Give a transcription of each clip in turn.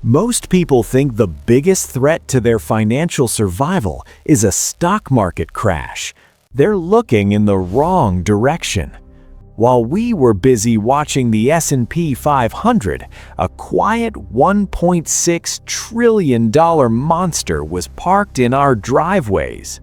Most people think the biggest threat to their financial survival is a stock market crash. They're looking in the wrong direction. While we were busy watching the S&P 500, a quiet $1.6 trillion monster was parked in our driveways.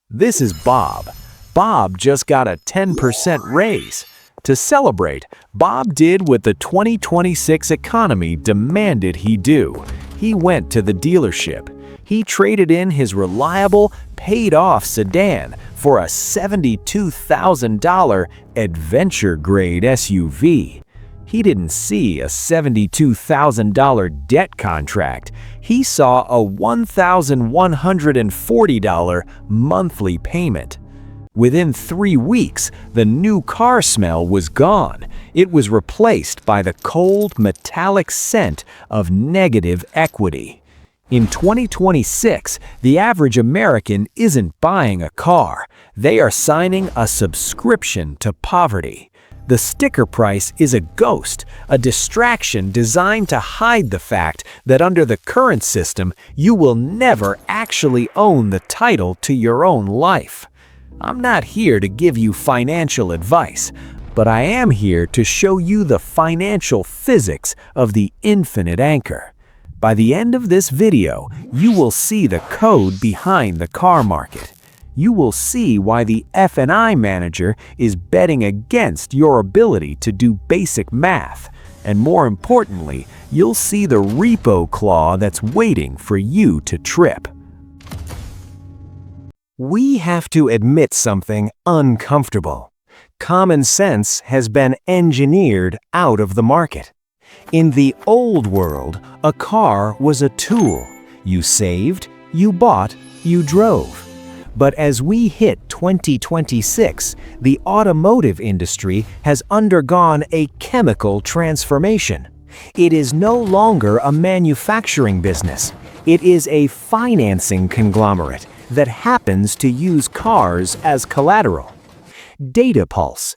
This is Bob. Bob just got a 10% raise. To celebrate, Bob did what the 2026 economy demanded he do. He went to the dealership. He traded in his reliable, paid-off sedan for a $72,000 adventure-grade SUV. He didn't see a $72,000 debt contract. He saw a $1,140 monthly payment. Within 3 weeks, the new car smell was gone. It was replaced by the cold, metallic scent of negative equity. In 2026, the average American isn't buying a car. They are signing a subscription to poverty. The sticker price is a ghost, a distraction designed to hide the fact that under the current system, you will never actually own the title to your own life. I'm not here to give you financial advice, but I am here to show you the financial physics of the infinite anchor. By the end of this video, you will see the code behind the car market. You will see why the F&I manager is betting against your ability to do basic math. And more importantly, you'll see the Repo-Claw that's waiting for you to trip. We have to admit something uncomfortable. Common sense has been engineered out of the market. In the old world, a car was a tool. You saved, you bought, you drove. But as we hit 2026, the automotive industry has undergone a chemical transformation. It is no longer a manufacturing business. It is a financing conglomerate that happens to use cars as collateral. Data Pulse.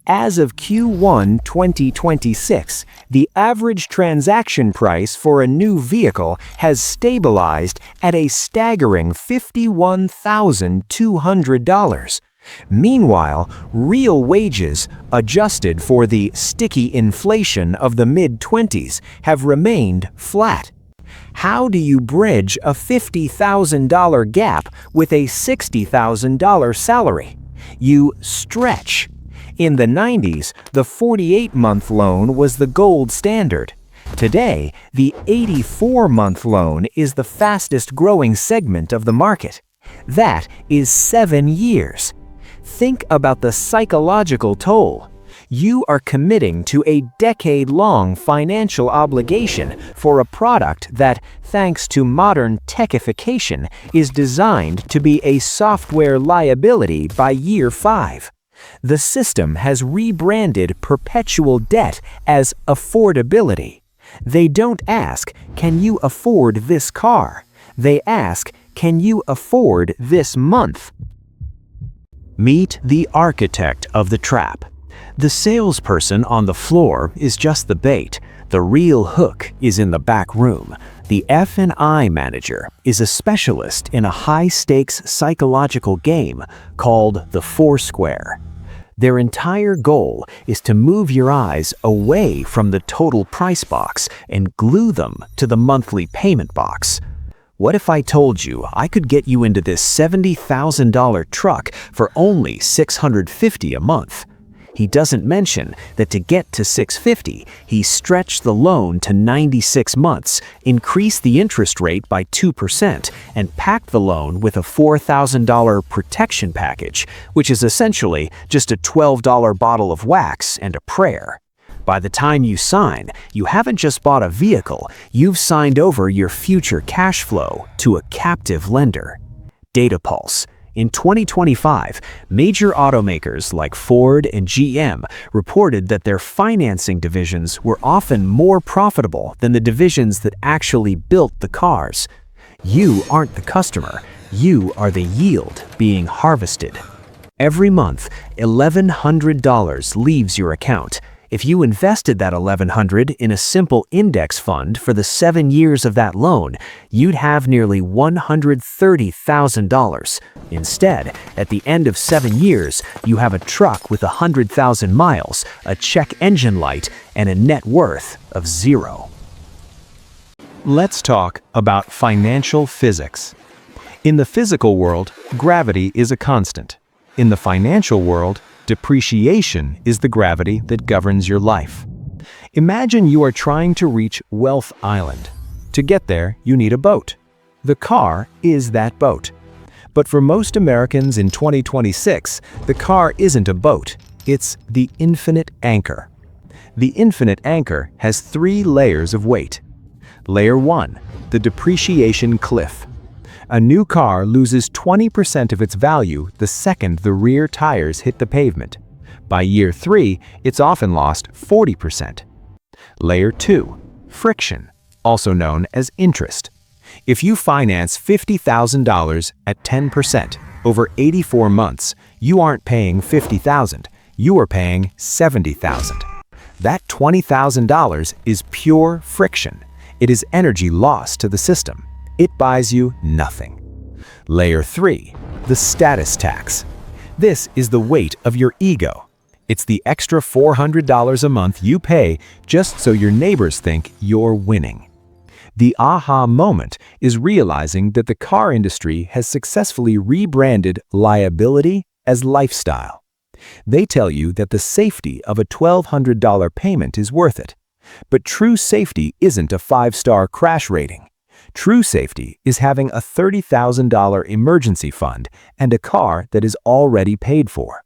As of Q1 2026, the average transaction price for a new vehicle has stabilized at a staggering $51,200. Meanwhile, real wages, adjusted for the sticky inflation of the mid-20s, have remained flat. How do you bridge a $50,000 gap with a $60,000 salary? You stretch. In the 90s, the 48-month loan was the gold standard. Today, the 84-month loan is the fastest-growing segment of the market. That is 7 years. Think about the psychological toll. You are committing to a decade-long financial obligation for a product that, thanks to modern techification, is designed to be a software liability by year 5. The system has rebranded perpetual debt as affordability. They don't ask, "Can you afford this car?" They ask, "Can you afford this month?" Meet the architect of the trap. The salesperson on the floor is just the bait. The real hook is in the back room. The F&I manager is a specialist in a high-stakes psychological game called the Foursquare. Their entire goal is to move your eyes away from the total price box and glue them to the monthly payment box. What if I told you I could get you into this $70,000 truck for only $650 a month? He doesn't mention that to get to $650, he stretched the loan to 96 months, increased the interest rate by 2%, and packed the loan with a $4,000 protection package, which is essentially just a $12 bottle of wax and a prayer. By the time you sign, you haven't just bought a vehicle, you've signed over your future cash flow to a captive lender. Data Pulse. In 2025, major automakers like Ford and GM reported that their financing divisions were often more profitable than the divisions that actually built the cars. You aren't the customer, you are the yield being harvested. Every month, $1,100 leaves your account. If you invested that $1,100 in a simple index fund for the 7 years of that loan, you'd have nearly $130,000. Instead, at the end of 7 years, you have a truck with 100,000 miles, a check engine light, and a net worth of 0. Let's talk about financial physics. In the physical world, gravity is a constant. In the financial world, depreciation is the gravity that governs your life. Imagine you are trying to reach Wealth Island. To get there, you need a boat. The car is that boat. But for most Americans in 2026, the car isn't a boat. It's the infinite anchor. The infinite anchor has 3 layers of weight. Layer 1, the depreciation cliff. A new car loses 20% of its value the second the rear tires hit the pavement. By year 3, it's often lost 40%. Layer 2, friction, also known as interest. If you finance $50,000 at 10% over 84 months, you aren't paying $50,000, you are paying $70,000. That $20,000 is pure friction. It is energy lost to the system. It buys you nothing. Layer 3, the status tax. This is the weight of your ego. It's the extra $400 a month you pay just so your neighbors think you're winning. The aha moment is realizing that the car industry has successfully rebranded liability as lifestyle. They tell you that the safety of a $1,200 payment is worth it. But true safety isn't a 5-star crash rating. True safety is having a $30,000 emergency fund and a car that is already paid for.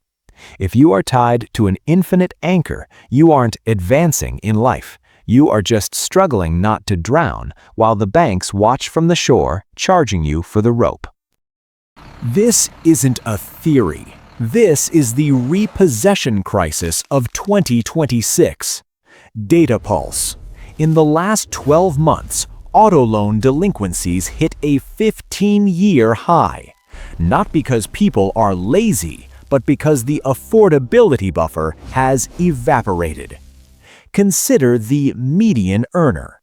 If you are tied to an infinite anchor, you aren't advancing in life. You are just struggling not to drown while the banks watch from the shore, charging you for the rope. This isn't a theory. This is the repossession crisis of 2026. Data Pulse. In the last 12 months, auto loan delinquencies hit a 15-year high. Not because people are lazy, but because the affordability buffer has evaporated. Consider the median earner.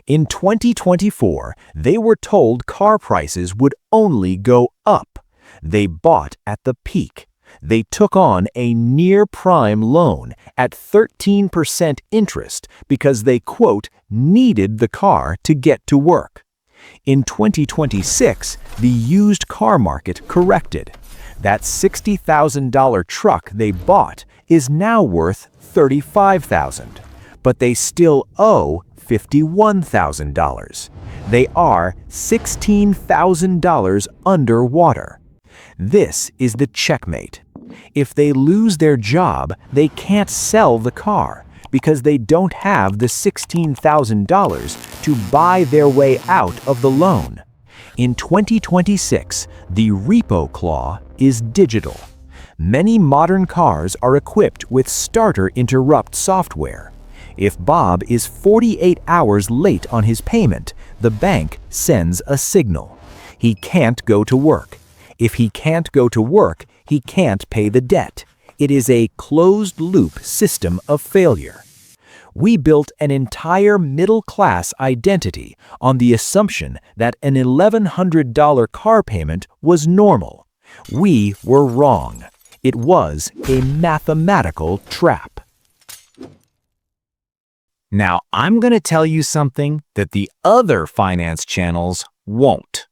In 2024, they were told car prices would only go up. They bought at the peak. They took on a near-prime loan at 13% interest because they, quote, needed the car to get to work. In 2026, the used car market corrected. That $60,000 truck they bought is now worth $35,000, but they still owe $51,000. They are $16,000 underwater. This is the checkmate. If they lose their job, they can't sell the car because they don't have the $16,000 to buy their way out of the loan. In 2026, the Repo-Claw is digital. Many modern cars are equipped with starter interrupt software. If Bob is 48 hours late on his payment, the bank sends a signal. He can't go to work. If he can't go to work, he can't pay the debt. It is a closed-loop system of failure. We built an entire middle-class identity on the assumption that an $1,100 car payment was normal. We were wrong. It was a mathematical trap. Now, I'm going to tell you something that the other finance channels won't.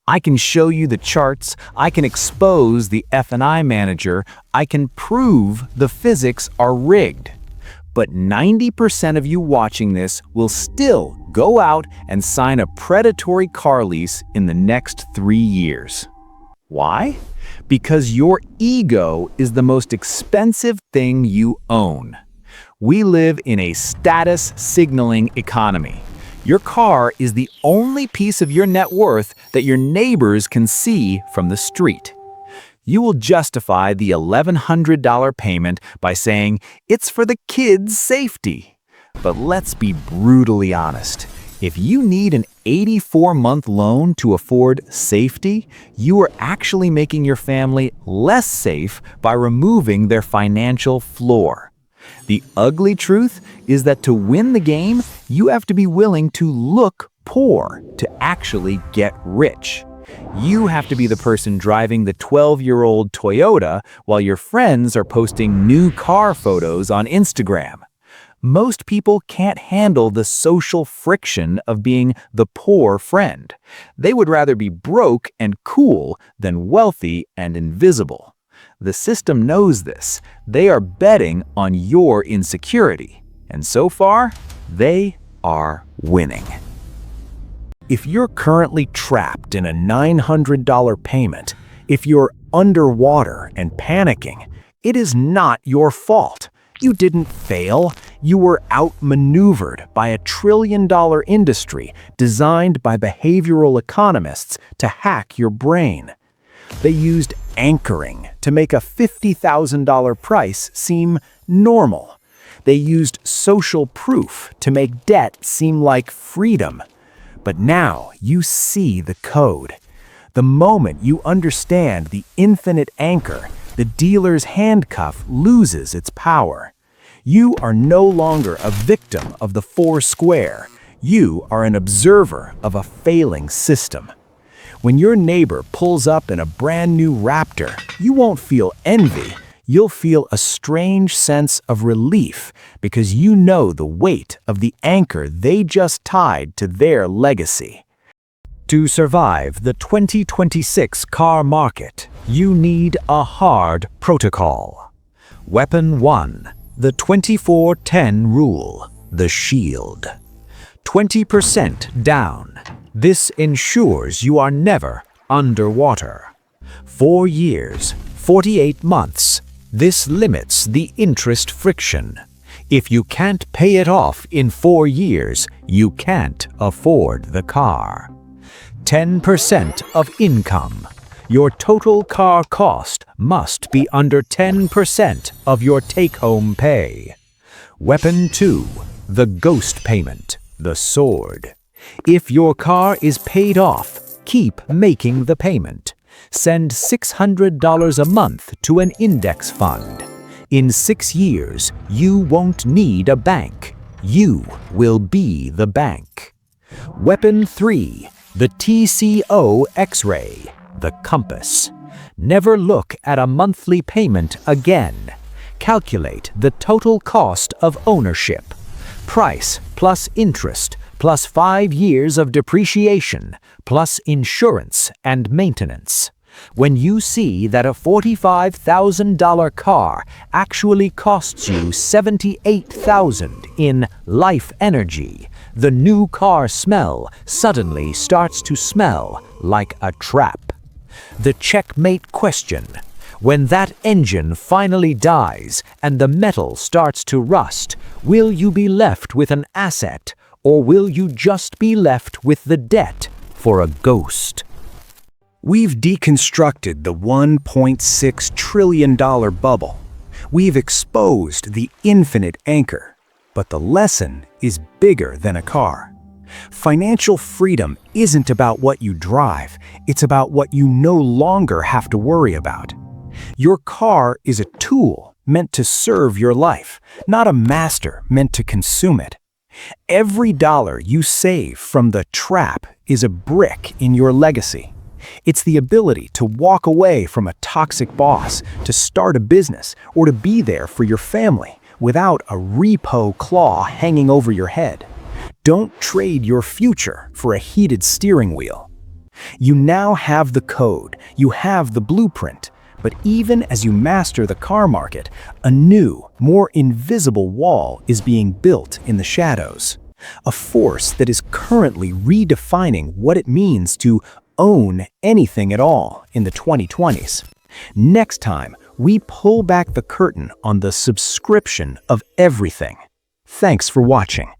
I can show you the charts, I can expose the F&I manager, I can prove the physics are rigged. But 90% of you watching this will still go out and sign a predatory car lease in the next 3 years. Why? Because your ego is the most expensive thing you own. We live in a status signaling economy. Your car is the only piece of your net worth that your neighbors can see from the street. You will justify the $1,100 payment by saying it's for the kids' safety. But let's be brutally honest. If you need an 84-month loan to afford safety, you are actually making your family less safe by removing their financial floor. The ugly truth is that to win the game, you have to be willing to look poor to actually get rich. You have to be the person driving the 12-year-old Toyota while your friends are posting new car photos on Instagram. Most people can't handle the social friction of being the poor friend. They would rather be broke and cool than wealthy and invisible. The system knows this. They are betting on your insecurity. And so far, they are winning. If you're currently trapped in a $900 payment, if you're underwater and panicking, it is not your fault. You didn't fail. You were outmaneuvered by a trillion-dollar industry designed by behavioral economists to hack your brain. They used anchoring to make a $50,000 price seem normal. They used social proof to make debt seem like freedom. But now you see the code. The moment you understand the infinite anchor, the dealer's handcuff loses its power. You are no longer a victim of the four square. You are an observer of a failing system. When your neighbor pulls up in a brand new Raptor, you won't feel envy. You'll feel a strange sense of relief because you know the weight of the anchor they just tied to their legacy. To survive the 2026 car market, you need a hard protocol. Weapon 1. The 24-10 rule, the shield. 20% down. This ensures you are never underwater. 4 years, 48 months. This limits the interest friction. If you can't pay it off in 4 years, you can't afford the car. 10% of income. Your total car cost must be under 10% of your take-home pay. Weapon 2. The ghost payment, the sword. If your car is paid off, keep making the payment. Send $600 a month to an index fund. In 6 years, you won't need a bank. You will be the bank. Weapon 3. The TCO X-ray, the compass. Never look at a monthly payment again. Calculate the total cost of ownership. Price plus interest plus 5 years of depreciation plus insurance and maintenance. When you see that a $45,000 car actually costs you $78,000 in life energy, the new car smell suddenly starts to smell like a trap. The checkmate question. When that engine finally dies and the metal starts to rust, will you be left with an asset, or will you just be left with the debt for a ghost? We've deconstructed the $1.6 trillion bubble. We've exposed the infinite anchor. But the lesson is bigger than a car. Financial freedom isn't about what you drive, it's about what you no longer have to worry about. Your car is a tool meant to serve your life, not a master meant to consume it. Every dollar you save from the trap is a brick in your legacy. It's the ability to walk away from a toxic boss, to start a business, or to be there for your family without a Repo-Claw hanging over your head. Don't trade your future for a heated steering wheel. You now have the code, you have the blueprint, but even as you master the car market, a new, more invisible wall is being built in the shadows. A force that is currently redefining what it means to own anything at all in the 2020s. Next time, we pull back the curtain on the subscription of everything. Thanks for watching.